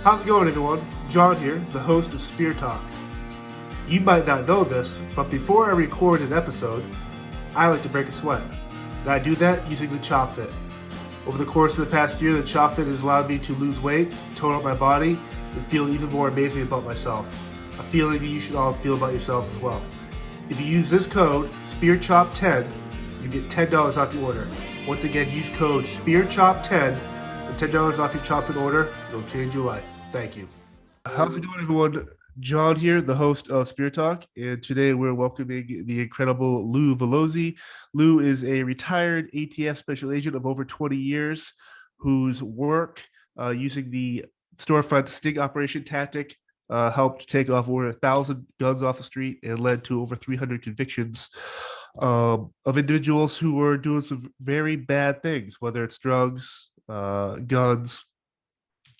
How's it going, everyone? John here, the host of Spear Talk. You might not know this, but before I record an episode, I like to break a sweat. And I do that using the Chop Fit. Over the course of the past year, the Chop Fit has allowed me to lose weight, tone up my body, and feel even more amazing about myself. A feeling that you should all feel about yourselves as well. If you use this code, SpearChop10, you get $10 off your order. Once again, use code SpearChop10 and $10 off your Chop Fit order. It'll change your life. Thank you. How's it going, everyone? John here, the host of Spear Talk, and today we're welcoming the incredible Lou Velosi. Lou is a retired ATF special agent of over 20 years whose work using the Storefront Sting operation tactic helped take off over 1,000 guns off the street and led to over 300 convictions of individuals who were doing some very bad things, whether it's drugs, guns,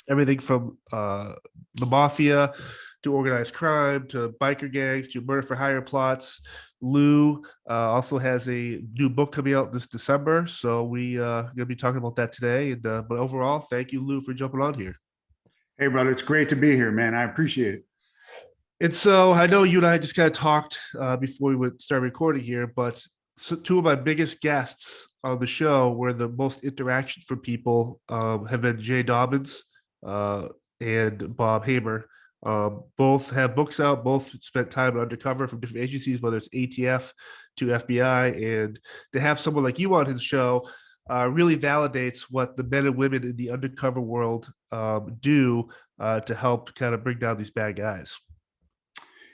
everything from the mafia to organized crime to biker gangs to murder for hire plots. Lou also has a new book coming out this December, so we going to be talking about that today. And but overall, thank you, Lou, for jumping on here. Hey, brother, it's great to be here, man. I appreciate it. And so I know you and I just kind of talked before we would start recording here, but two of my biggest guests on the show where the most interaction from people have been Jay Dobbins and Bob Hamer. Both have books out, both spent time undercover from different agencies, whether it's ATF to FBI. And to have someone like you on his show really validates what the men and women in the undercover world do to help kind of bring down these bad guys.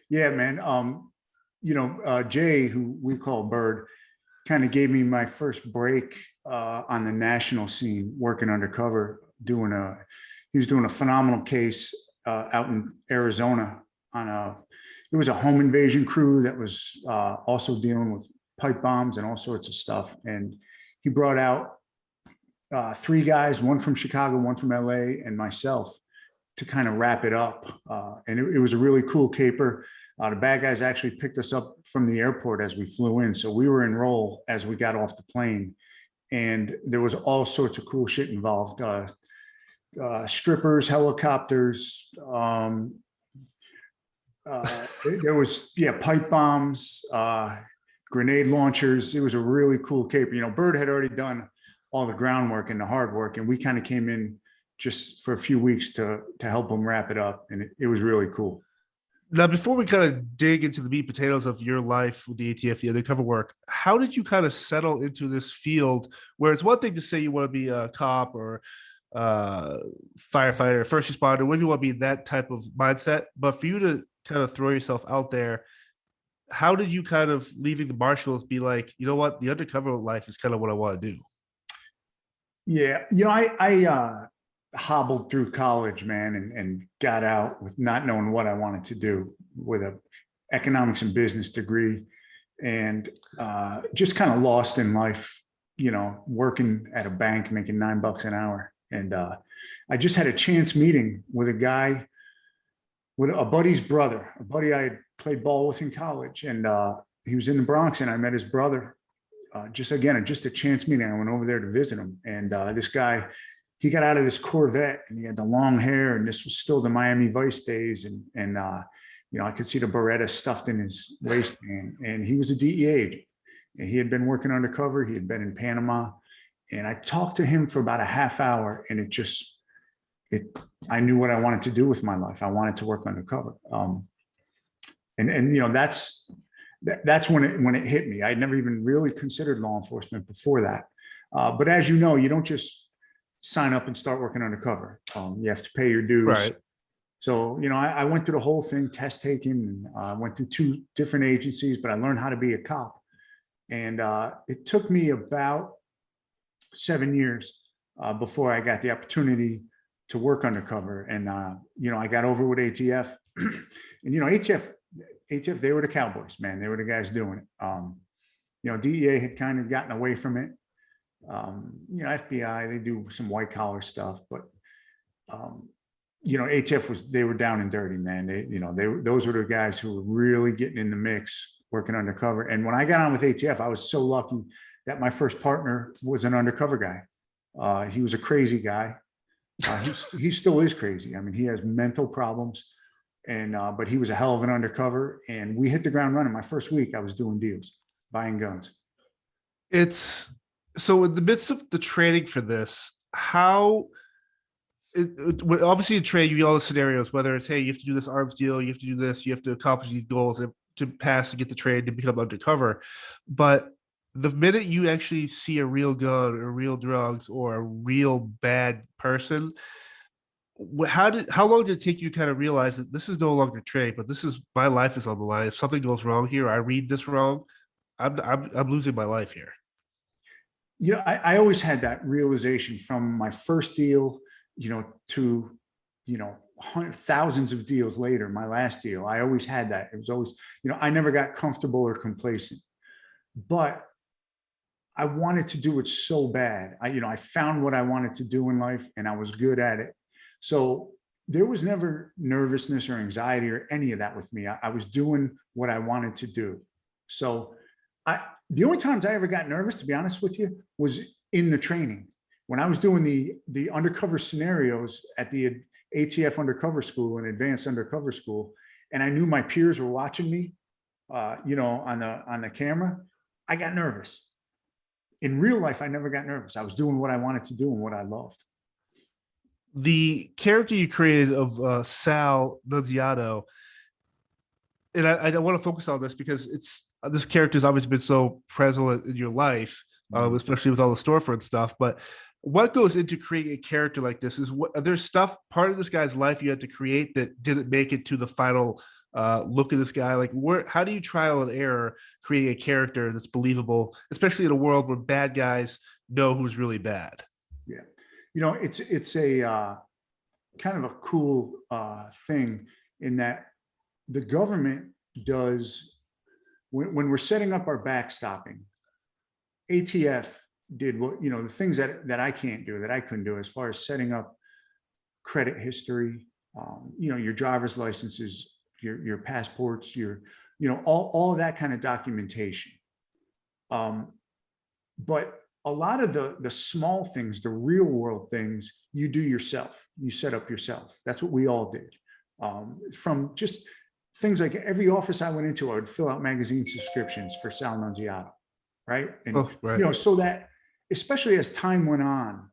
Yeah, man. Jay, who we call Bird, kind of gave me my first break on the national scene, working undercover, he was doing a phenomenal case out in Arizona it was a home invasion crew that was also dealing with pipe bombs and all sorts of stuff. And he brought out three guys, one from Chicago, one from LA, and myself to kind of wrap it up. And it was a really cool caper. The bad guys actually picked us up from the airport as we flew in. So we were in roll as we got off the plane. And there was all sorts of cool shit involved. Strippers, helicopters. There was, pipe bombs, grenade launchers. It was a really cool caper. Bird had already done all the groundwork and the hard work, and we kind of came in just for a few weeks to help them wrap it up. And it was really cool. Now, before we kind of dig into the meat potatoes of your life with the ATF, the undercover work, how did you kind of settle into this field where it's one thing to say you want to be a cop or firefighter, first responder, whether you want to be that type of mindset, but for you to kind of throw yourself out there, how did you kind of leaving the marshals be like, you know what, the undercover life is kind of what I want to do? Yeah, I hobbled through college, man, and got out with not knowing what I wanted to do, with a economics and business degree, and just kind of lost in life, working at a bank, making $9 an hour. And I just had a chance meeting with a guy, with a buddy's brother, a buddy I had played ball with in college. And he was in the Bronx, and I met his brother. Just a chance meeting. I went over there to visit him. And this guy, he got out of this Corvette, and he had the long hair, and this was still the Miami Vice days. And I could see the Beretta stuffed in his waistband, and he was a DEA agent. And he had been working undercover. He had been in Panama. And I talked to him for about a half hour, and I knew what I wanted to do with my life. I wanted to work undercover. That's when it hit me. I'd never even really considered law enforcement before that. But as you know, you don't just sign up and start working undercover. You have to pay your dues. Right. So, I went through the whole thing, test taking, and I went through 2 different agencies, but I learned how to be a cop. And it took me about 7 years before I got the opportunity to work undercover. And, I got over with ATF. And, ATF, they were the cowboys, man. They were the guys doing it. DEA had kind of gotten away from it. FBI, they do some white collar stuff, but, ATF they were down and dirty, man. Those were the guys who were really getting in the mix, working undercover. And when I got on with ATF, I was so lucky that my first partner was an undercover guy. He was a crazy guy. He still is crazy. I mean, he has mental problems, and but he was a hell of an undercover, and we hit the ground running. My first week, I was doing deals, buying guns. It's so in the midst of the training for this, how obviously in trade you get all the scenarios, whether it's hey, you have to do this arms deal, you have to do this, you have to accomplish these goals to pass to get the trade to become undercover. But the minute you actually see a real gun or real drugs or a real bad person, how long did it take you to kind of realize that this is no longer trade, but this is my life is on the line. If something goes wrong here, I read this wrong, I'm losing my life here. You know, I always had that realization from my first deal, you know, to, you know, thousands of deals later, my last deal. I always had that. It was always, you know, I never got comfortable or complacent, but I wanted to do it so bad. You know, I found what I wanted to do in life and I was good at it. So there was never nervousness or anxiety or any of that with me. I was doing what I wanted to do. So the only times I ever got nervous, to be honest with you, was in the training. When I was doing the undercover scenarios at the ATF undercover school and advanced undercover school, and I knew my peers were watching me, you know, on the camera, I got nervous. In real life, I never got nervous. I was doing what I wanted to do and what I loved. The character you created of Sal Nunziato, and I want to focus on this because this character has always been so prevalent in your life, especially with all the storefront stuff. But what goes into creating a character like this? There's stuff part of this guy's life you had to create that didn't make it to the final look of this guy. Like, how do you trial and error creating a character that's believable, especially in a world where bad guys know who's really bad? Yeah, you know, it's a kind of a cool thing in that the government does when we're setting up our backstopping. ATF did what, you know, the things that I can't do, that I couldn't do, as far as setting up credit history, you know, your driver's licenses, your passports, you know, all of that kind of documentation. But a lot of the small things, the real world things, you do yourself. You set up yourself. That's what we all did. From just things like every office I went into, I would fill out magazine subscriptions for Sal Nunziato, right? And Right. you know, so that especially as time went on,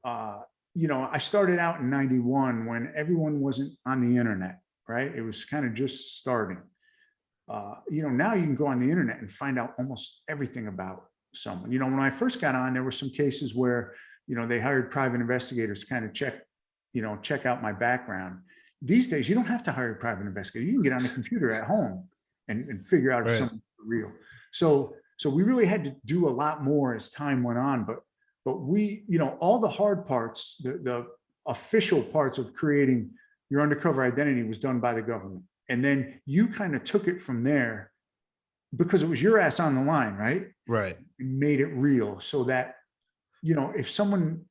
you know, I started out in '91 when everyone wasn't on the internet, right? It was kind of just starting. You know, now you can go on the internet and find out almost everything about someone. You know, when I first got on, there were some cases where, you know, they hired private investigators to kind of check out my background. These days, you don't have to hire a private investigator. You can get on the computer at home and figure out if someone's real. So we really had to do a lot more as time went on. But we, you know, all the hard parts, the official parts of creating your undercover identity was done by the government. And then you kind of took it from there because it was your ass on the line, right? Right. And made it real so that, you know, if someone,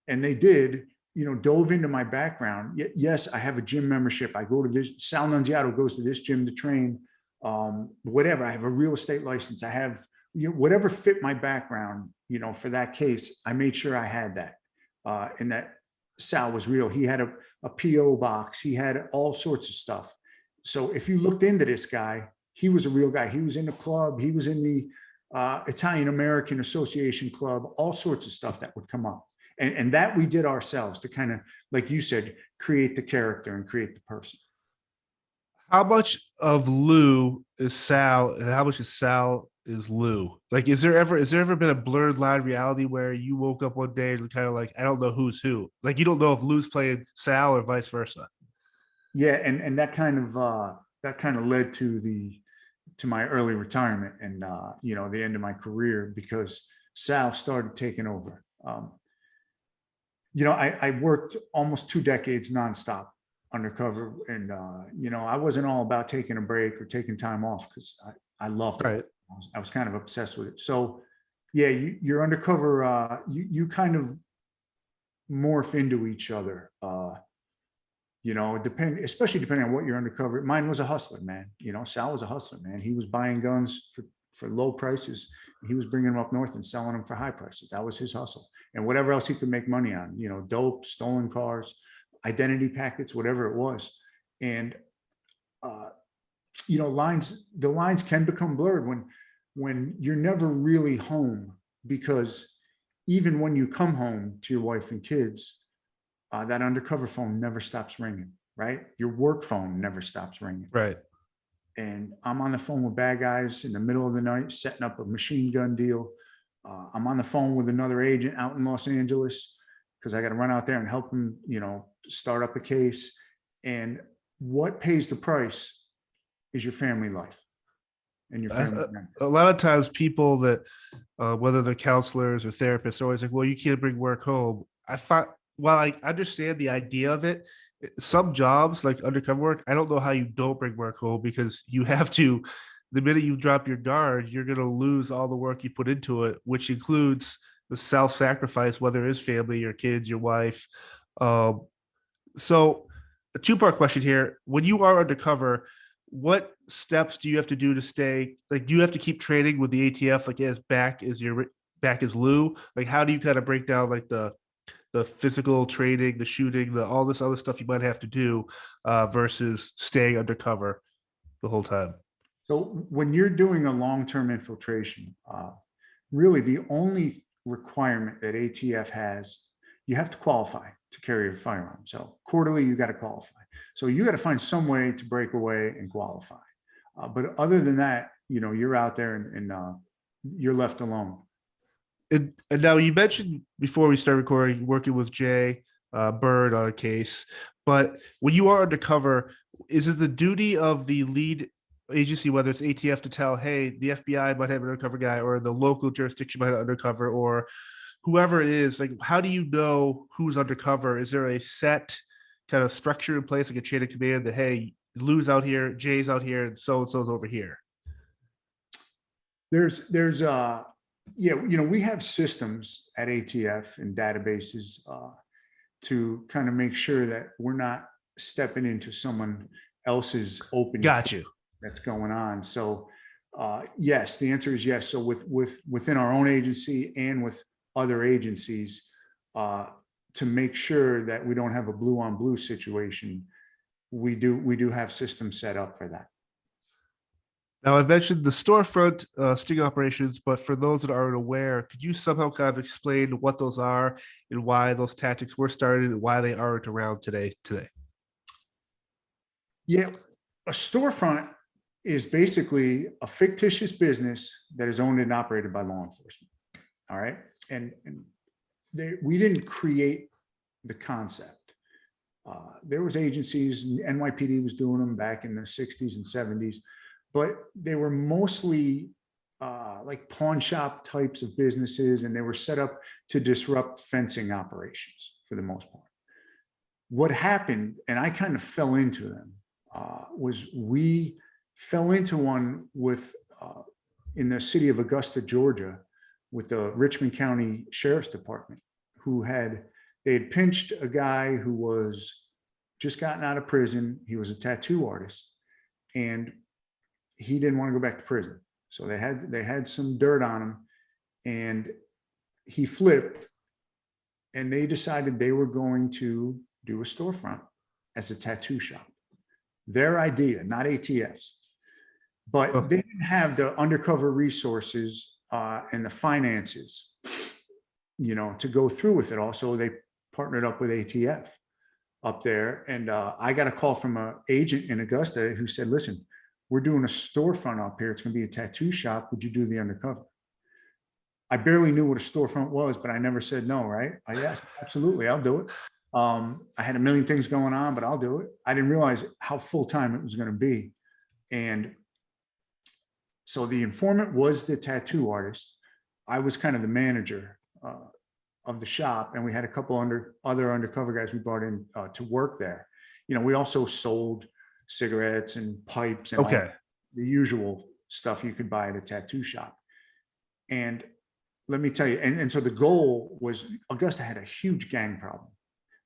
and they did, you know, dove into my background. Yes, I have a gym membership. I go to this, Sal Nunziato goes to this gym to train, whatever. I have a real estate license. I have, you know, whatever fit my background, you know, for that case, I made sure I had that, and that Sal was real. He had a PO box. He had all sorts of stuff. So if you looked into this guy, he was a real guy. He was in the club. He was in the Italian American Association Club, all sorts of stuff that would come up. And that we did ourselves to kind of, like you said, create the character and create the person. How much of Lou is Sal, and how much is Sal is Lou? Like, is there ever been a blurred line reality where you woke up one day and kind of like, I don't know who's who? Like, you don't know if Lou's playing Sal or vice versa. Yeah, and that kind of led to my early retirement and you know, the end of my career, because Sal started taking over. You know, I worked almost 2 decades nonstop undercover, and you know, I wasn't all about taking a break or taking time off because I loved it. Right. I was kind of obsessed with it. So yeah, you're undercover. You kind of morph into each other. You know, especially depending on what you're undercover. Mine was a hustler, man. You know, Sal was a hustler, man. He was buying guns for for low prices. He was bringing them up north and selling them for high prices. That was his hustle. And whatever else he could make money on, dope, stolen cars, identity packets, whatever it was. And, the lines can become blurred when you're never really home, because even when you come home to your wife and kids, that undercover phone never stops ringing, right? Your work phone never stops ringing. Right. And I'm on the phone with bad guys in the middle of the night, setting up a machine gun deal. I'm on the phone with another agent out in Los Angeles because I got to run out there and help him, start up a case. And what pays the price is your family life and your family. A lot of times people that, whether they're counselors or therapists, are always like, well, you can't bring work home. I find, while I understand the idea of it, some jobs like undercover work, I don't know how you don't bring work home, because you have to, the minute you drop your guard, you're going to lose all the work you put into it, which includes the self-sacrifice, whether it's family, your kids, your wife. So a two-part question here. When you are undercover, what steps do you have to do to stay, like, do you have to keep training with the ATF, like as back as Lou? Like, how do you kind of break down like the physical training, the shooting, all this other stuff you might have to do versus staying undercover the whole time? So when you're doing a long-term infiltration, really the only requirement that ATF has, you have to qualify to carry a firearm. So quarterly, you got to qualify. So you got to find some way to break away and qualify. But other than that, you're out there and you're left alone. And now you mentioned before we start recording, working with Jay Bird on a case, but when you are undercover, is it the duty of the lead agency, whether it's ATF, to tell, hey, the FBI might have an undercover guy, or the local jurisdiction might have undercover, or whoever it is? Like, how do you know who's undercover? Is there a set kind of structure in place, like a chain of command that, hey, Lou's out here, Jay's out here, and so-and-so's over here? There's we have systems at ATF and databases to kind of make sure that we're not stepping into someone else's open. Got you. That's going on. So yes, the answer is yes. So within our own agency and with other agencies, to make sure that we don't have a blue on blue situation, we do have systems set up for that. Now, I've mentioned the storefront sting operations, but for those that aren't aware, could you somehow kind of explain what those are and why those tactics were started and why they aren't around today? Yeah, a storefront is basically a fictitious business that is owned and operated by law enforcement. All right, and we didn't create the concept. There was agencies, NYPD was doing them back in the 60s and 70s. But they were mostly like pawn shop types of businesses, and they were set up to disrupt fencing operations for the most part. What happened, and I kind of fell into them, was we fell into one with in the city of Augusta, Georgia, with the Richmond County Sheriff's Department, they had pinched a guy who was just gotten out of prison. He was a tattoo artist, and he didn't want to go back to prison. So they had some dirt on him, and he flipped, and they decided they were going to do a storefront as a tattoo shop. Their idea, not ATF's, but they didn't have the undercover resources and the finances, to go through with it all. So they partnered up with ATF up there. And I got a call from an agent in Augusta who said, listen, we're doing a storefront up here. It's going to be a tattoo shop. Would you do the undercover? I barely knew what a storefront was, but I never said no, right? Yes, absolutely. I'll do it. I had a million things going on, but I'll do it. I didn't realize how full-time it was going to be. And so the informant was the tattoo artist. I was kind of the manager of the shop. And we had a couple other undercover guys we brought in to work there. We also sold cigarettes and pipes and all the usual stuff you could buy at a tattoo shop. And let me tell you, and so the goal was, Augusta had a huge gang problem,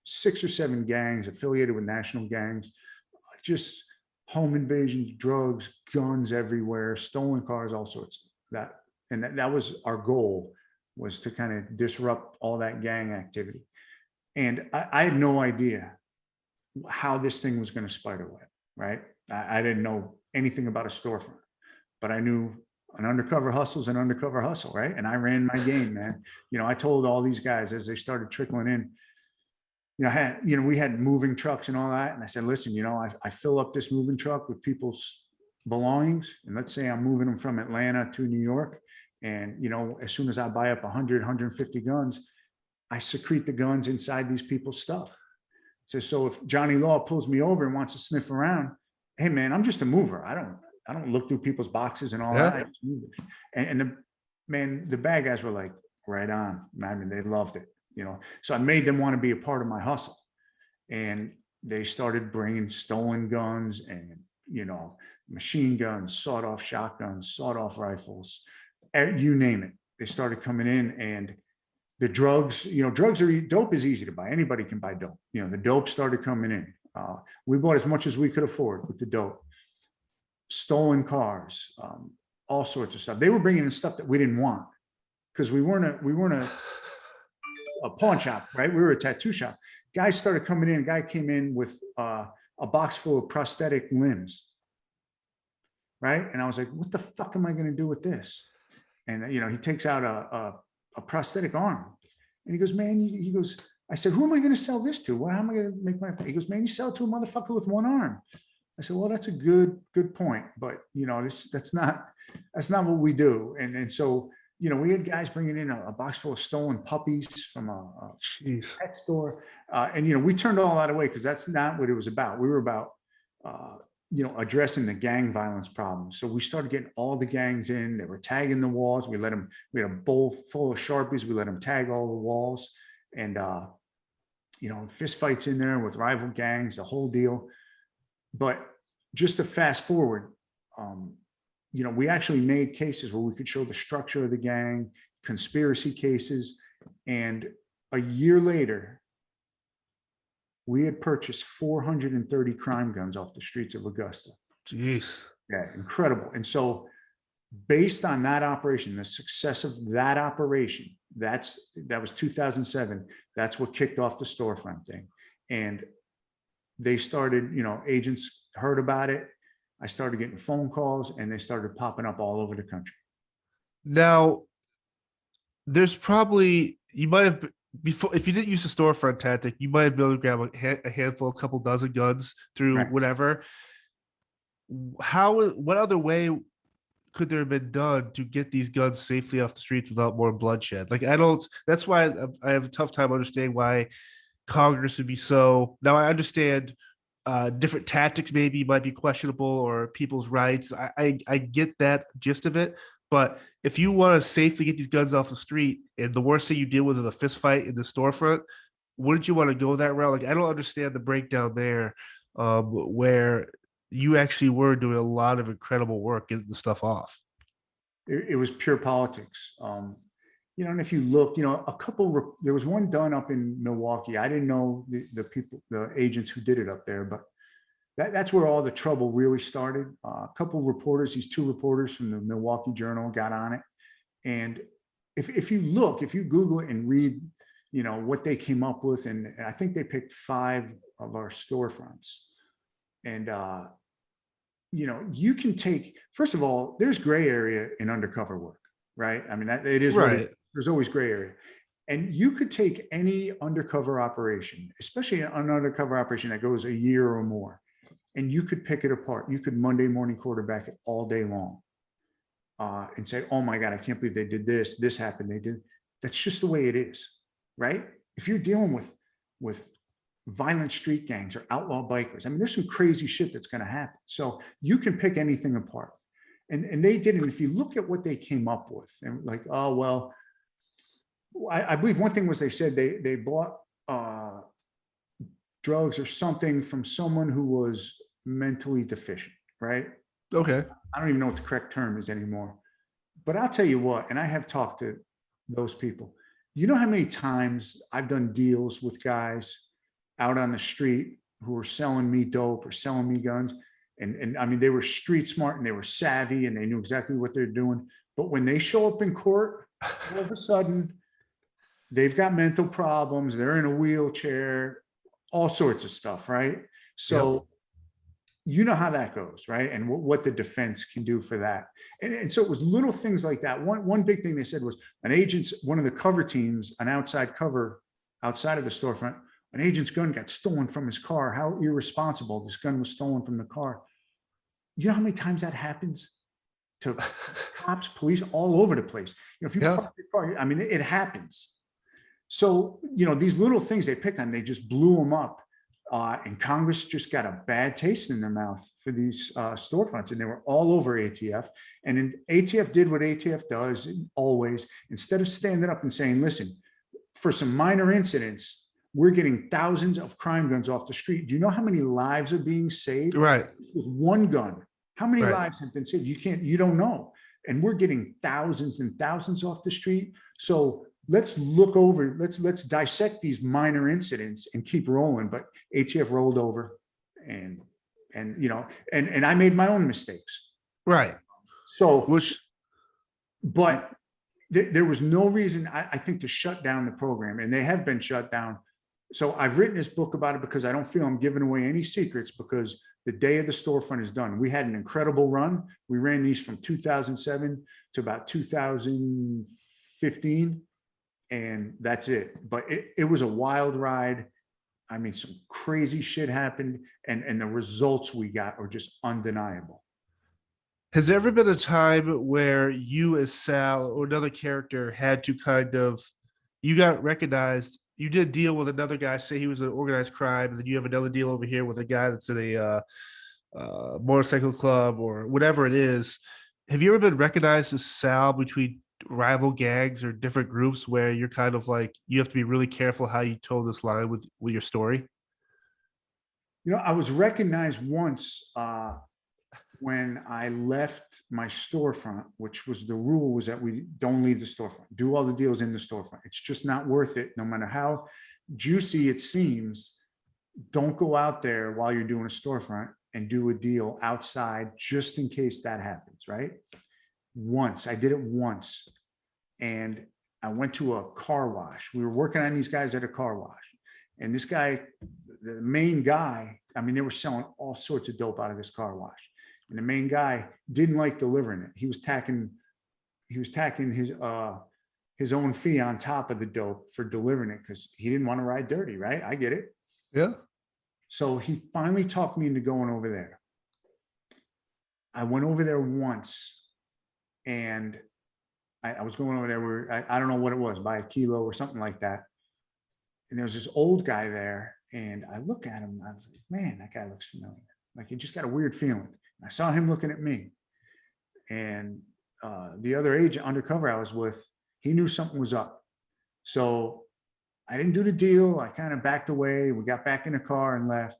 6 or 7 gangs affiliated with national gangs, just home invasions, drugs, guns everywhere, stolen cars, all sorts. that was our goal, was to kind of disrupt all that gang activity. And I had no idea how this thing was going to spider web, right? I didn't know anything about a storefront, but I knew an undercover hustle is an undercover hustle, right? And I ran my game, man. I told all these guys as they started trickling in, we had moving trucks and all that. And I said, listen, I fill up this moving truck with people's belongings. And let's say I'm moving them from Atlanta to New York. And, as soon as I buy up 100, 150 guns, I secrete the guns inside these people's stuff. So if Johnny Law pulls me over and wants to sniff around, hey man, I'm just a mover. I don't look through people's boxes and all that. I just move it. And the bad guys were like, right on. I mean, they loved it, So I made them want to be a part of my hustle. And they started bringing stolen guns and, machine guns, sawed-off shotguns, sawed-off rifles, you name it. They started coming in, and the drugs, dope is easy to buy. Anybody can buy dope. The dope started coming in. We bought as much as we could afford with the dope. Stolen cars, all sorts of stuff. They were bringing in stuff that we didn't want, because we weren't a pawn shop, right? We were a tattoo shop. Guys started coming in. A guy came in with a box full of prosthetic limbs, right? And I was like, what the fuck am I going to do with this? And he takes out a prosthetic arm, and he goes, man, I said, who am I going to sell this to? How am I going to make my? He goes, man, you sell it to a motherfucker with one arm. I said, well, that's a good point, but that's not what we do. And so we had guys bringing in a box full of stolen puppies from a pet store, and we turned all that away, because that's not what it was about. We were about addressing the gang violence problem. So we started getting all the gangs in. They were tagging the walls. We had a bowl full of Sharpies. We let them tag all the walls, and fist fights in there with rival gangs, the whole deal. But just to fast forward, we actually made cases where we could show the structure of the gang, conspiracy cases. And a year later, we had purchased 430 crime guns off the streets of Augusta. Jeez. Yeah, incredible. And so based on that operation, the success of that operation, that was 2007. That's what kicked off the storefront thing. And they started, agents heard about it. I started getting phone calls, and they started popping up all over the country. Now, there's probably, you might have, before, if you didn't use the storefront tactic, you might have been able to grab a handful, a couple dozen guns through whatever. What other way could there have been done to get these guns safely off the streets without more bloodshed? That's why I have a tough time understanding why Congress would be so. Now I understand different tactics maybe might be questionable, or people's rights. I get that gist of it. But if you want to safely get these guns off the street, and the worst thing you deal with is a fist fight in the storefront, wouldn't you want to go that route? I don't understand the breakdown there, where you actually were doing a lot of incredible work getting the stuff off. It was pure politics. And if you look, there was one done up in Milwaukee. I didn't know the agents who did it up there, but that's where all the trouble really started. A couple of reporters, these two reporters from the Milwaukee Journal, got on it. And if you Google it and read, what they came up with, and I think they picked 5 of our storefronts. And, you can take, first of all, there's gray area in undercover work, right? I mean, it is right. There's always gray area. And you could take any undercover operation, especially an undercover operation that goes a year or more, and you could pick it apart. You could Monday morning quarterback it all day long, and say, oh my God, I can't believe they did this. This happened. They did. That's just the way it is, right? If you're dealing with violent street gangs or outlaw bikers, I mean, there's some crazy shit that's going to happen. So you can pick anything apart. And they didn't. If you look at what they came up with, and like, oh, well, I believe one thing was they said they bought drugs or something from someone who was mentally deficient, right? Okay. I don't even know what the correct term is anymore. But I'll tell you what, and I have talked to those people. You know how many times I've done deals with guys out on the street who were selling me dope or selling me guns? And I mean, they were street smart and they were savvy and they knew exactly what they're doing. But when they show up in court, all of a sudden, they've got mental problems. They're in a wheelchair, all sorts of stuff, right? So you know how that goes, right? And what the defense can do for that. And so it was little things like that. One big thing they said was one of the cover teams, an outside cover outside of the storefront, an agent's gun got stolen from his car. How irresponsible. This gun was stolen from the car. You know how many times that happens to cops, police, all over the place? You know, if you park your car, I mean, it happens. So, you know, these little things they picked on, they just blew them up. And Congress just got a bad taste in their mouth for these storefronts, and they were all over ATF. And then ATF did what ATF does always. Instead of standing up and saying, listen, for some minor incidents, we're getting thousands of crime guns off the street. Do you know how many lives are being saved? Right. With one gun. How many lives have been saved? You don't know. And we're getting thousands and thousands off the street. So let's look over, let's dissect these minor incidents and keep rolling. But ATF rolled over and you know, and I made my own mistakes. Right. So, but there was no reason, I think, to shut down the program, and they have been shut down. So I've written this book about it because I don't feel I'm giving away any secrets, because the day of the storefront is done. We had an incredible run. We ran these from 2007 to about 2015. And that's it. But it was a wild ride. I mean, some crazy shit happened, and the results we got are just undeniable. Has there ever been a time where you as Sal or another character had to you got recognized, you did deal with another guy, say he was an organized crime, and then you have another deal over here with a guy that's in a motorcycle club or whatever it is. Have you ever been recognized as Sal between rival gangs or different groups where you're kind of like, you have to be really careful how you told this line with your story? You know, I was recognized once when I left my storefront, which was the rule was that we don't leave the storefront, do all the deals in the storefront. It's just not worth it. No matter how juicy it seems, don't go out there while you're doing a storefront and do a deal outside just in case that happens, right? I did it once, and I went to a car wash. We were working on these guys at a car wash, and this guy, the main guy, I mean, they were selling all sorts of dope out of this car wash, and the main guy didn't like delivering it. He was tacking his own fee on top of the dope for delivering it because he didn't want to ride dirty, right? I get it. Yeah. So he finally talked me into going over there. I went over there once. And I was going over there where I don't know what it was, buy a kilo or something like that. And there was this old guy there, and I look at him, and I was like, man, that guy looks familiar. Like, you just got a weird feeling. I saw him looking at me, and the other agent, Undercover, I was with, he knew something was up. So I didn't do the deal. I kind of backed away. We got back in the car and left.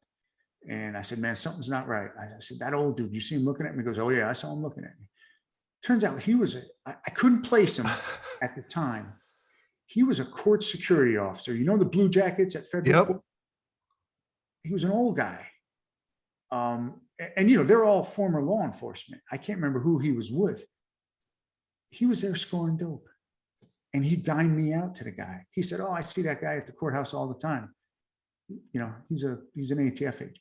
And I said, man, something's not right. I said, that old dude, you see him looking at me? He goes, oh yeah, I saw him looking at me. Turns out I couldn't place him at the time. He was a court security officer. You know, the blue jackets at federal court? He was an old guy. And you know, they're all former law enforcement. I can't remember who he was with. He was there scoring dope, and he dined me out to the guy. He said, oh, I see that guy at the courthouse all the time. You know, he's an ATF agent.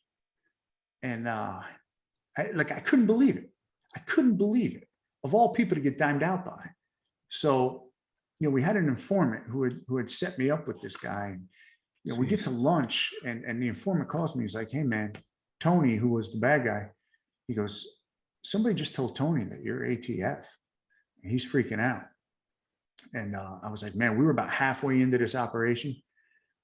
And I couldn't believe it. I couldn't believe it. Of all people to get dimed out by. So, you know, we had an informant who had set me up with this guy. And, you know, we get to lunch, and the informant calls me. He's like, hey man, Tony, who was the bad guy, he goes, somebody just told Tony that you're ATF. And he's freaking out. And I was like, man, we were about halfway into this operation.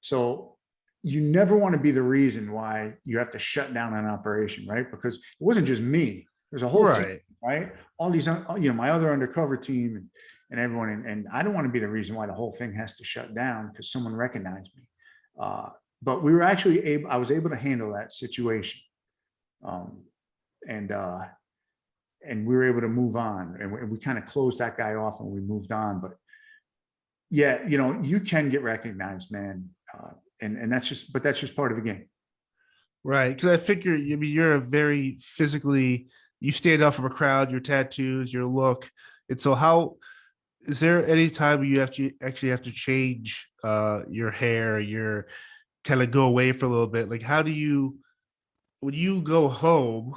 So you never want to be the reason why you have to shut down an operation, right? Because it wasn't just me. There's a whole team, right? All these, you know, my other undercover team and everyone, and I don't want to be the reason why the whole thing has to shut down because someone recognized me. But we were actually I was able to handle that situation, and we were able to move on, and we kind of closed that guy off, and we moved on. But yeah, you know, you can get recognized, man, and that's just part of the game, right? Because I figure, I mean, you're a very physically. You stand out from a crowd, your tattoos, your look. And so how is there any time you actually have to change your hair, your kind of go away for a little bit? Like how do you when you go home,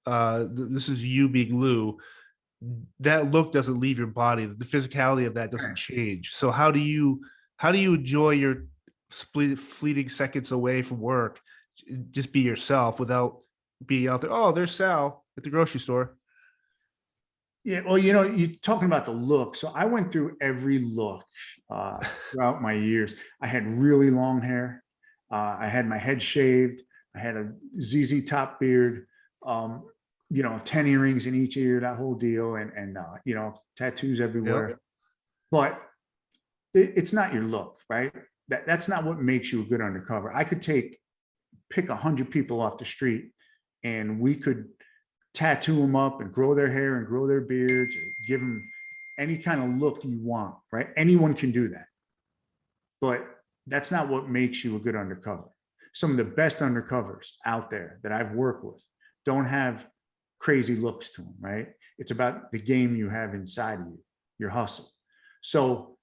this is you being Lou, that look doesn't leave your body. The physicality of that doesn't change. So how do you enjoy your fleeting seconds away from work? Just be yourself without being out there. Oh, there's Sal at the grocery store. Yeah, well, you're talking about the look. So I went through every look throughout my years. I had really long hair. I had my head shaved. I had a ZZ top beard. 10 earrings in each ear, that whole deal, and tattoos everywhere. Yep. But it's not your look, right? That's not what makes you a good undercover. I could pick 100 people off the street, and we could tattoo them up and grow their hair and grow their beards, or give them any kind of look you want, right? Anyone can do that. But that's not what makes you a good undercover. Some of the best undercovers out there that I've worked with don't have crazy looks to them, right? It's about the game you have inside of you, your hustle. So,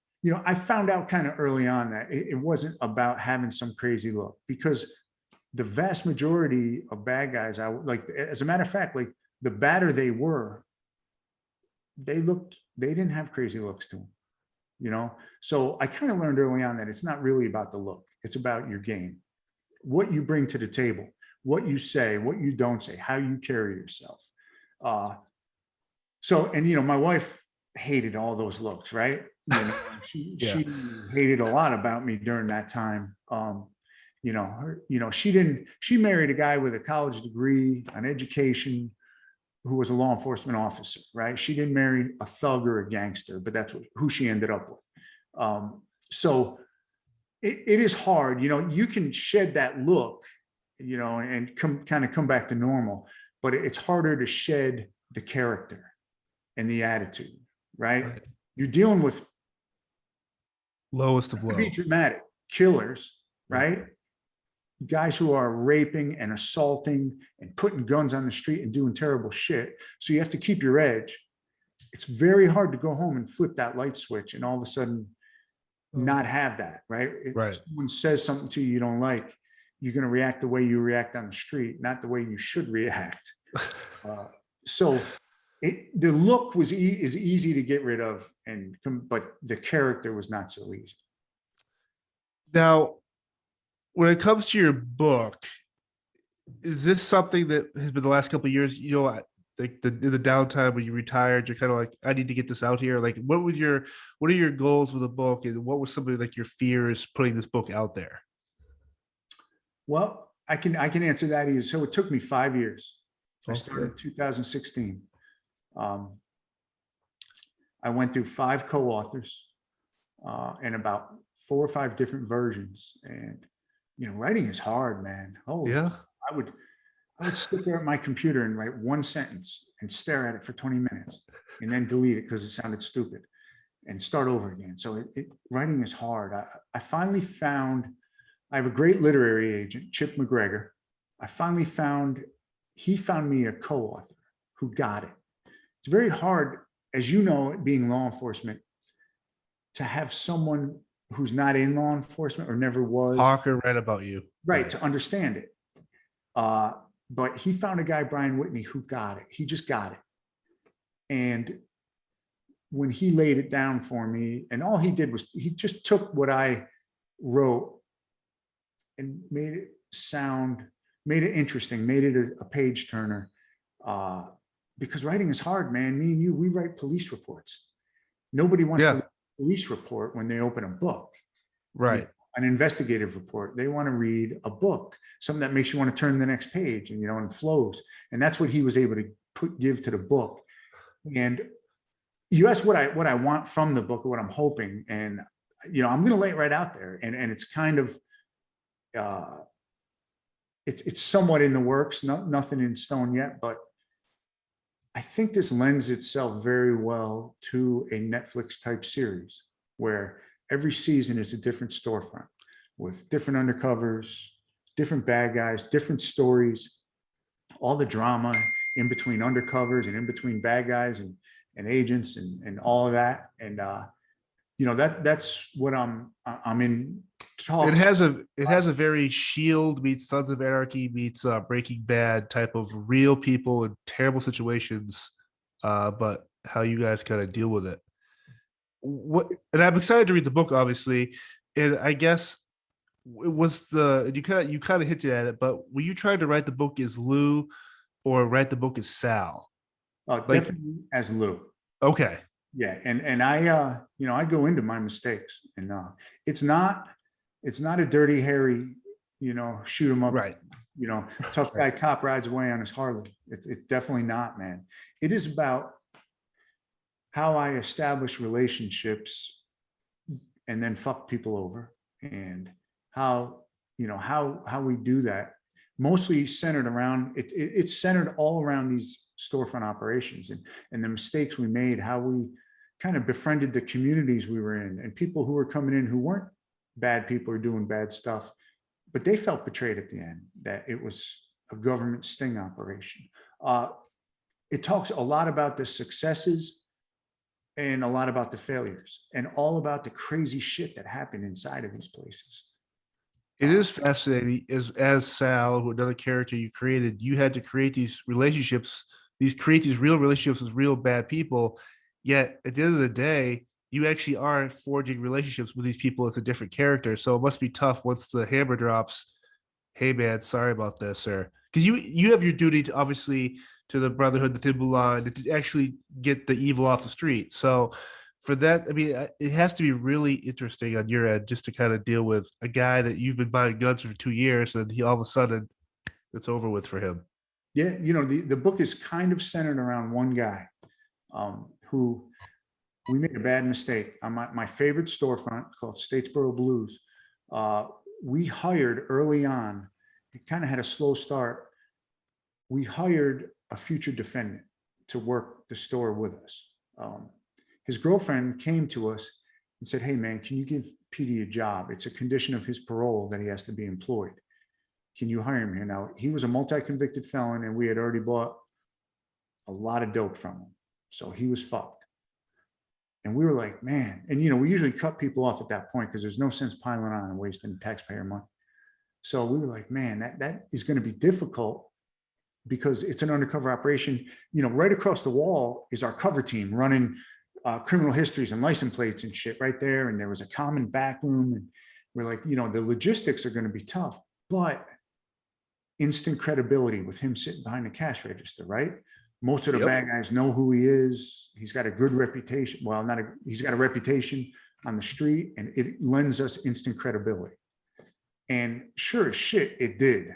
I found out kind of early on that it wasn't about having some crazy look, because the vast majority of bad guys, as a matter of fact, like the badder they were, they didn't have crazy looks to them, So I kind of learned early on that it's not really about the look. It's about your game, what you bring to the table, what you say, what you don't say, how you carry yourself. My wife hated all those looks, right? She hated a lot about me during that time. She married a guy with a college degree, an education, who was a law enforcement officer, right? She didn't marry a thug or a gangster, but that's who she ended up with. So it is hard, you can shed that look, and come back to normal, but it's harder to shed the character and the attitude, right? You're dealing with Lowest of low. Be dramatic killers, right? Guys who are raping and assaulting and putting guns on the street and doing terrible shit. So you have to keep your edge. It's very hard to go home and flip that light switch and all of a sudden not have that, right? If someone says something to you don't like, you're going to react the way you react on the street, not the way you should react. The look is easy to get rid of, but the character was not so easy. Now, when it comes to your book, is this something that has been the last couple of years? Like in the downtime when you retired, you're kind of like, I need to get this out here. Like, what are your goals with the book, and what was something like your fears putting this book out there? Well, I can answer that easy. So it took me 5 years. I started in 2016. I went through 5 co-authors and about 4 or 5 different versions. And writing is hard, man. Oh yeah. I would sit there at my computer and write one sentence and stare at it for 20 minutes and then delete it because it sounded stupid and start over again. So writing is hard. I finally found, I have a great literary agent, Chip McGregor. He found me a co-author who got it. It's very hard, as you know, being law enforcement, to have someone who's not in law enforcement or never was. Parker read about you. Right, to understand it. But he found a guy, Brian Whitney, who got it. He just got it. And when he laid it down for me, and all he did was he just took what I wrote and made it interesting, made it a page turner. Because writing is hard, man. Me and you, we write police reports. Nobody wants to read a police report when they open a book. Right. An investigative report. They want to read a book, something that makes you want to turn the next page and flows. And that's what he was able to give to the book. And you asked what I want from the book, or what I'm hoping. And, I'm going to lay it right out there. And it's kind of, it's somewhat in the works, nothing in stone yet, but I think this lends itself very well to a Netflix type series where every season is a different storefront with different undercovers, different bad guys, different stories, all the drama in between undercovers and in between bad guys and and agents and all of that. And, that's what I'm in It talks. has a very Shield meets Sons of Anarchy meets Breaking Bad type of real people in terrible situations, but how you guys kind of deal with it. What and I'm excited to read the book, obviously, and I guess it was the you kind of hinted at it, but were you trying to write the book as Lou or write the book as Sal? Like, Definitely as Lou. okay, Yeah. And I go into my mistakes and, it's not, a dirty, hairy, shoot 'em up, right, tough right. guy cop rides away on his Harley. It's definitely not, man. It is about how I establish relationships and then fuck people over, and how we do that, mostly centered around it's centered all around these storefront operations and the mistakes we made, how we kind of befriended the communities we were in, and people who were coming in who weren't bad people or doing bad stuff, but they felt betrayed at the end, that it was a government sting operation. It talks a lot about the successes and a lot about the failures and all about the crazy shit that happened inside of these places. It is fascinating. As Sal, who another character you created, you had to create these relationships, create these real relationships with real bad people. Yet at the end of the day, you actually are forging relationships with these people as a different character. So it must be tough once the hammer drops. Hey man, sorry about this, sir. Because you have your duty to obviously to the Brotherhood, the Thin Blue Line, to actually get the evil off the street. So for that, I mean, it has to be really interesting on your end just to kind of deal with a guy that you've been buying guns for 2 years, and he all of a sudden it's over with for him. Yeah, the book is kind of centered around one guy, who we made a bad mistake on my favorite storefront called Statesboro Blues. We hired early on, it kind of had a slow start. We hired a future defendant to work the store with us. His girlfriend came to us and said, "Hey man, can you give Petey a job? It's a condition of his parole that he has to be employed. Can you hire him here?" Now, he was a multi-convicted felon and we had already bought a lot of dope from him. So he was fucked. And we were like, man, and we usually cut people off at that point because there's no sense piling on and wasting taxpayer money. So we were like, man, that is going to be difficult because it's an undercover operation. Right across the wall is our cover team running criminal histories and license plates and shit right there. And there was a common back room. And we're like, the logistics are going to be tough, but instant credibility with him sitting behind the cash register, right? Most of the bad guys know who he is. He's got a good reputation. Well, he's got a reputation on the street, and it lends us instant credibility. And sure as shit, it did.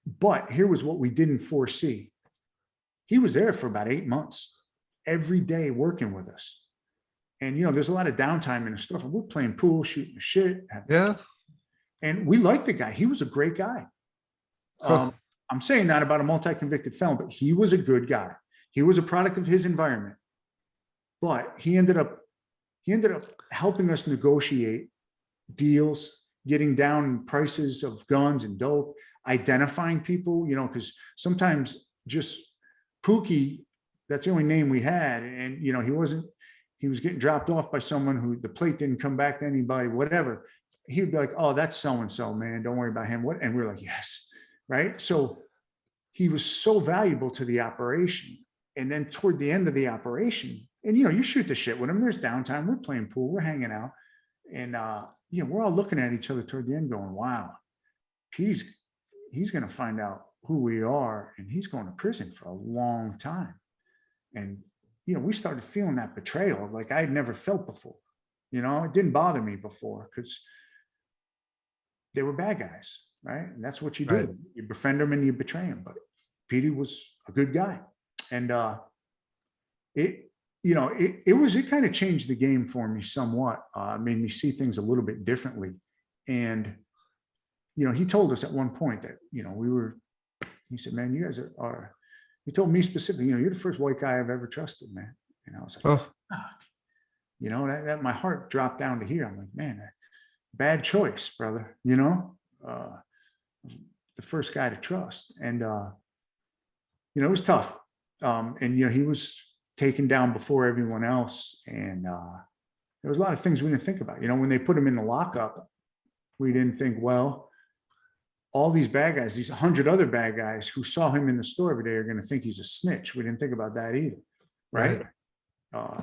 But here was what we didn't foresee. He was there for about 8 months, every day working with us. And, there's a lot of downtime in the store. We're playing pool, shooting shit. Yeah. And we liked the guy. He was a great guy. I'm saying that about a multi-convicted felon, but he was a good guy. He was a product of his environment, but he ended up helping us negotiate deals, getting down prices of guns and dope, identifying people, because sometimes just Pookie, that's the only name we had. And, he was getting dropped off by someone who the plate didn't come back to anybody, whatever. He would be like, "Oh, that's so-and-so, man. Don't worry about him." And we're like, yes. Right. So he was so valuable to the operation. And then toward the end of the operation, and you shoot the shit with him. There's downtime. We're playing pool. We're hanging out. And we're all looking at each other toward the end going, wow, he's going to find out who we are, and he's going to prison for a long time. And, we started feeling that betrayal like I had never felt before. It didn't bother me before because they were bad guys. Right. And that's what you do. Right. You befriend them and you betray them. But Petey was a good guy. And it kind of changed the game for me somewhat. Made me see things a little bit differently. And, he told us at one point that, he said, "Man, you guys are," he told me specifically, "You're the first white guy I've ever trusted, man." And I was like, fuck. That my heart dropped down to here. I'm like, man, bad choice, brother. The first guy to trust. And, it was tough. And he was taken down before everyone else. And there was a lot of things we didn't think about. When they put him in the lockup, we didn't think, well, all these bad guys, these 100 other bad guys who saw him in the store every day are going to think he's a snitch. We didn't think about that either. Right.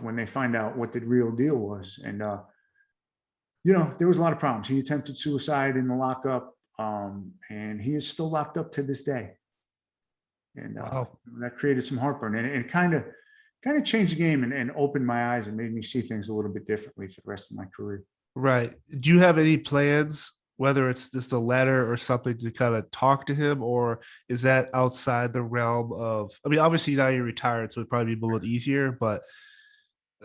When they find out what the real deal was. And, there was a lot of problems. He attempted suicide in the lockup, and he is still locked up to this day. And that created some heartburn, and it kind of changed the game and opened my eyes and made me see things a little bit differently for the rest of my career. Right. Do you have any plans, whether it's just a letter or something, to kind of talk to him, or is that outside the realm of, I mean, obviously now you're retired, so it'd probably be a little easier, but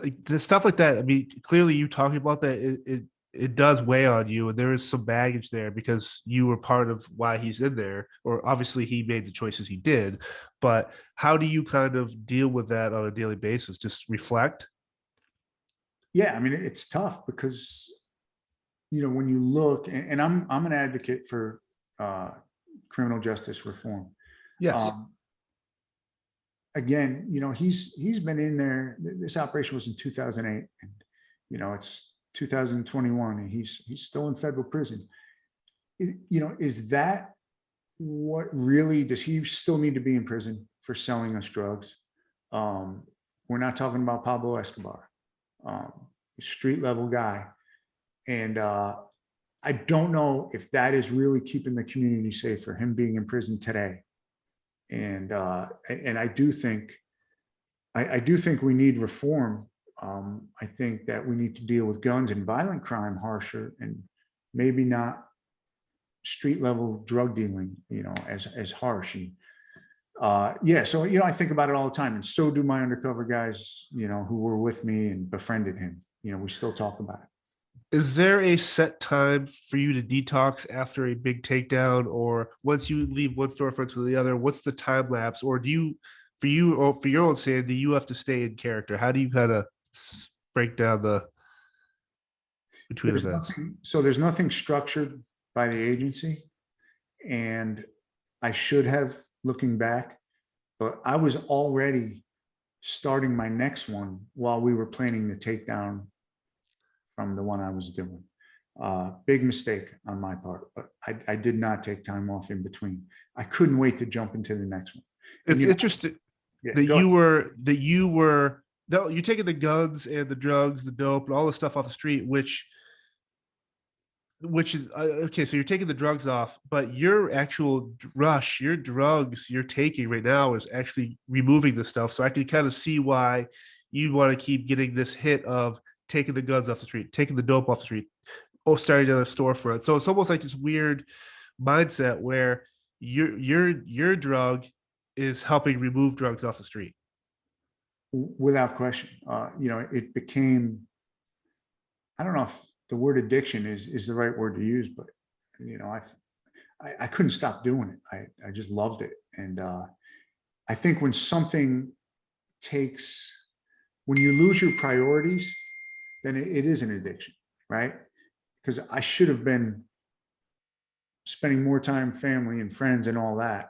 like the stuff like that, I mean, clearly you talking about that, it does weigh on you, and there is some baggage there because you were part of why he's in there, or obviously he made the choices he did. But how do you kind of deal with that on a daily basis? Just reflect? Yeah, I mean, it's tough because when you look, and I'm an advocate for criminal justice reform. Yes. Again, he's been in there. This operation was in 2008, and it's 2021, and he's still in federal prison. Is that what really, does he still need to be in prison for selling us drugs? We're not talking about Pablo Escobar, street level guy. And I don't know if that is really keeping the community safe for him being in prison today. And I do think we need reform. I think that we need to deal with guns and violent crime harsher, and maybe not street level drug dealing, as harsh. And so I think about it all the time, and so do my undercover guys, who were with me and befriended him. We still talk about it. Is there a set time for you to detox after a big takedown, or once you leave one storefront to the other? What's the time lapse, or do you, for you, or for your own sanity, you have to stay in character? How do you kind of break down the between events? There's nothing structured by the agency, and I should have, looking back, but I was already starting my next one while we were planning the takedown from the one I was doing. Big mistake on my part, but I did not take time off in between. I couldn't wait to jump into the next one. It's interesting that you were you're taking the guns and the drugs, the dope, and all the stuff off the street, which is okay. So you're taking the drugs off, but your actual rush, your drugs you're taking right now is actually removing the stuff. So I can kind of see why you want to keep getting this hit of taking the guns off the street, taking the dope off the street, starting another storefront. So it's almost like this weird mindset where your drug is helping remove drugs off the street. Without question. It became, I don't know if the word addiction is the right word to use, but I couldn't stop doing it. I just loved it. And I think when you lose your priorities, then it is an addiction, right? Because I should have been spending more time, family and friends and all that.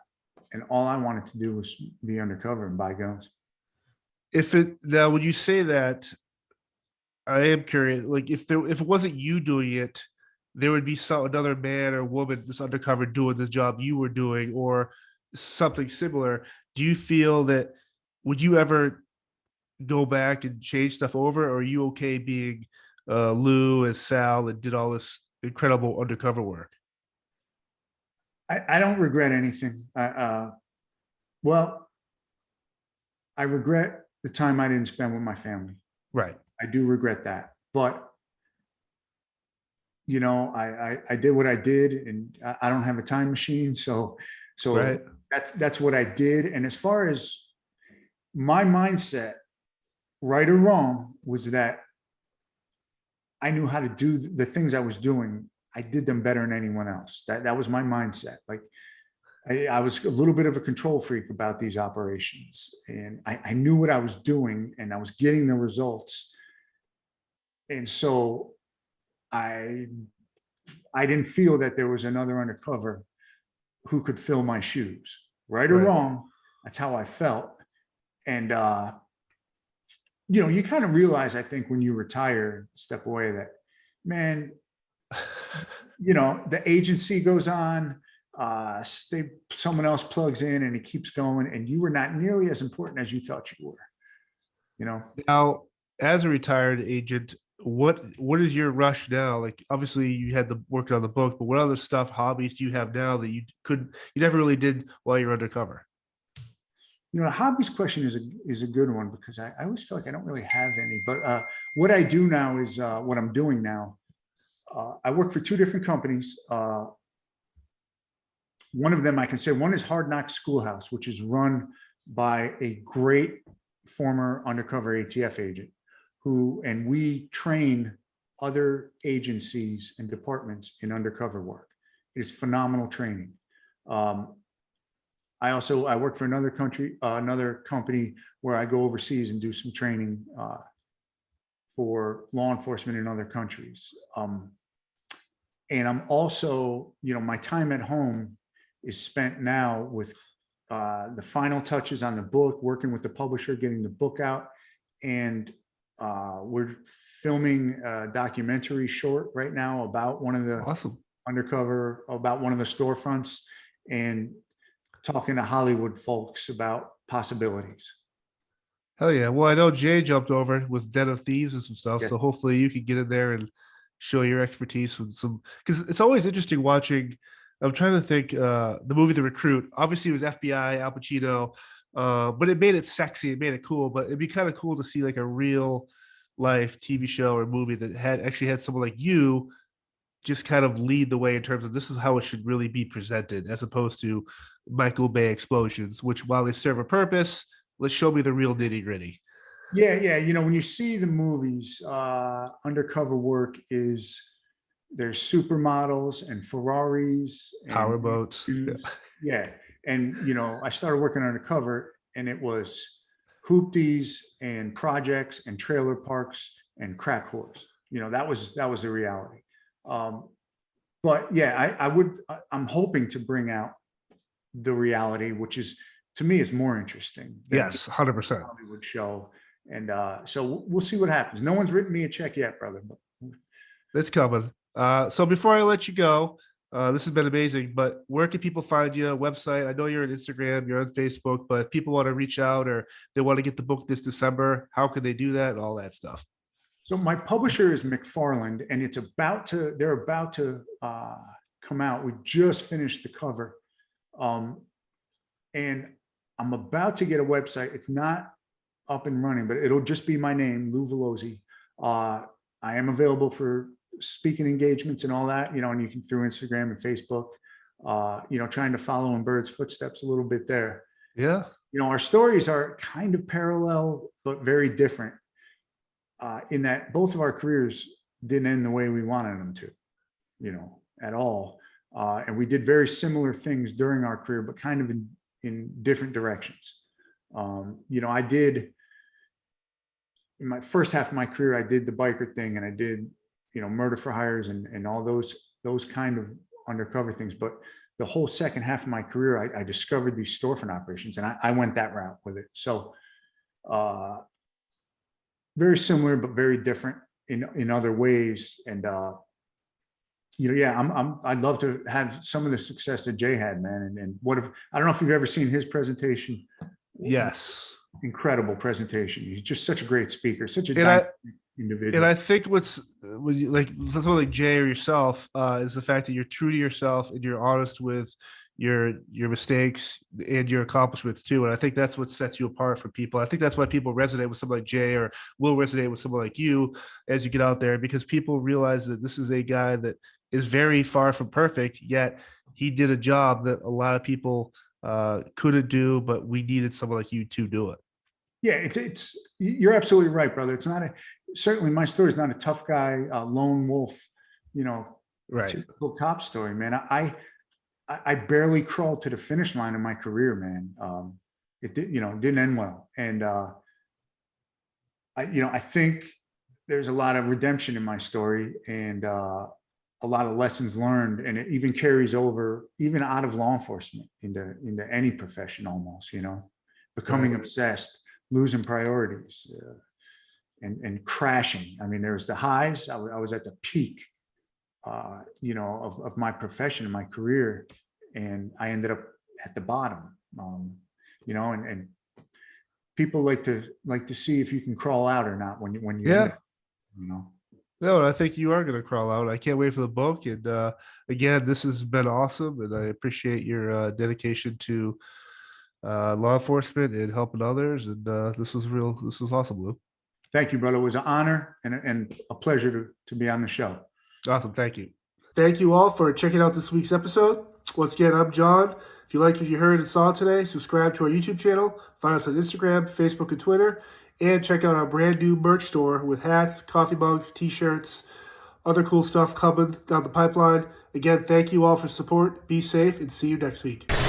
And all I wanted to do was be undercover and buy guns. Now, when you say that, I am curious, like if it wasn't you doing it, there would be another man or woman that's undercover doing this job you were doing, or something similar. Do you feel that, would you ever go back and change stuff over, or are you okay being Lou and Sal and did all this incredible undercover work? I don't regret anything. Well, I regret the time I didn't spend with my family. Right. I do regret that, but I did what I did, and I don't have a time machine, so right. that's what I did. And as far as my mindset, right or wrong, was that I knew how to do the things I was doing. I did them better than anyone else. That was my mindset. Like I was a little bit of a control freak about these operations, and I knew what I was doing, and I was getting the results. And so I didn't feel that there was another undercover who could fill my shoes, right or wrong. That's how I felt. And, you kind of realize, I think, when you retire, step away, that, man, the agency goes on, someone else plugs in and it keeps going, and you were not nearly as important as you thought you were. Now, as a retired agent, what is your rush now? Like, obviously you had the working on the book, but what other stuff, hobbies do you have now that you never really did while you're undercover? Hobbies question is a good one, because I always feel like I don't really have any. But what I do now is what I'm doing now. I work for two different companies. One of them, I can say, one is Hard Knocks Schoolhouse, which is run by a great former undercover ATF agent and we train other agencies and departments in undercover work. It is phenomenal training. I work for another company where I go overseas and do some training for law enforcement in other countries. And I'm also, my time at home is spent now with the final touches on the book, working with the publisher, getting the book out. And we're filming a documentary short right now about one of the undercover, about one of the storefronts, and talking to Hollywood folks about possibilities. Hell yeah. Well, I know Jay jumped over with Den of Thieves and some stuff. Yes. So hopefully you can get in there and show your expertise with some, because it's always interesting watching. I'm trying to think, the movie The Recruit, obviously it was FBI, Al Pacino, but it made it sexy, it made it cool. But it'd be kind of cool to see like a real life TV show or movie that actually had someone like you just kind of lead the way in terms of this is how it should really be presented, as opposed to Michael Bay explosions, which, while they serve a purpose, let's show me the real nitty gritty. Yeah. When you see the movies, undercover work is, there's supermodels and Ferraris and Powerboats. Yeah. And, I started working undercover, and it was hoopties and projects and trailer parks and crack whores. That was the reality. But yeah, I'm hoping to bring out the reality, which is, to me, is more interesting. Yes, 100%. Hollywood show. And so we'll see what happens. No one's written me a check yet, brother. But it's coming. So before I let you go, this has been amazing, but where can people find you? A website? I know you're on Instagram, you're on Facebook, but if people want to reach out or they want to get the book this December, how can they do that and all that stuff? So my publisher is McFarland, and they're about to come out. We just finished the cover. And I'm about to get a website. It's not up and running, but it'll just be my name, Lou Velosi. I am available for speaking engagements and all that, and you can through Instagram and Facebook, trying to follow in Bird's footsteps a little bit there. Yeah. Our stories are kind of parallel, but very different, in that both of our careers didn't end the way we wanted them to, at all. And we did very similar things during our career, but kind of in different directions. I did, in my first half of my career, I did the biker thing, and I did, murder for hires and all those kind of undercover things. But the whole second half of my career, I discovered these storefront operations, and I went that route with it. So very similar, but very different in other ways. And I'd love to have some of the success that Jay had, man. And I don't know if you've ever seen his presentation. Yes. Incredible presentation. He's just such a great speaker, such a dynamic individual. And I think what's like someone like Jay or yourself is the fact that you're true to yourself and you're honest with your mistakes and your accomplishments too. And I think that's what sets you apart from people. I think that's why people resonate with someone like Jay, or will resonate with someone like you as you get out there, because people realize that this is a guy that is very far from perfect, yet he did a job that a lot of people couldn't do, but we needed someone like you to do it. Yeah, you're absolutely right, brother. It's not certainly my story is not a tough guy, lone wolf, right, typical cop story, man. I barely crawled to the finish line of my career, man. It didn't end well. And I think there's a lot of redemption in my story, and a lot of lessons learned, and it even carries over even out of law enforcement into any profession almost, becoming obsessed losing priorities and crashing. I mean, there's the highs. I was at the peak, of my profession and my career, and I ended up at the bottom. And people like to see if you can crawl out or not when you Yeah. end it. No, I think you are going to crawl out. I can't wait for the book. And again, this has been awesome, and I appreciate your dedication to law enforcement and helping others. And this was awesome, Lou. Thank you, brother. It was an honor and a pleasure to be on the show. Awesome. Thank you. Thank you all for checking out this week's episode. Once again, I'm John. If you liked what you heard and saw today, subscribe to our YouTube channel, find us on Instagram, Facebook, and Twitter, and check out our brand new merch store with hats, coffee mugs, t-shirts, other cool stuff coming down the pipeline. Again, thank you all for support. Be safe and see you next week.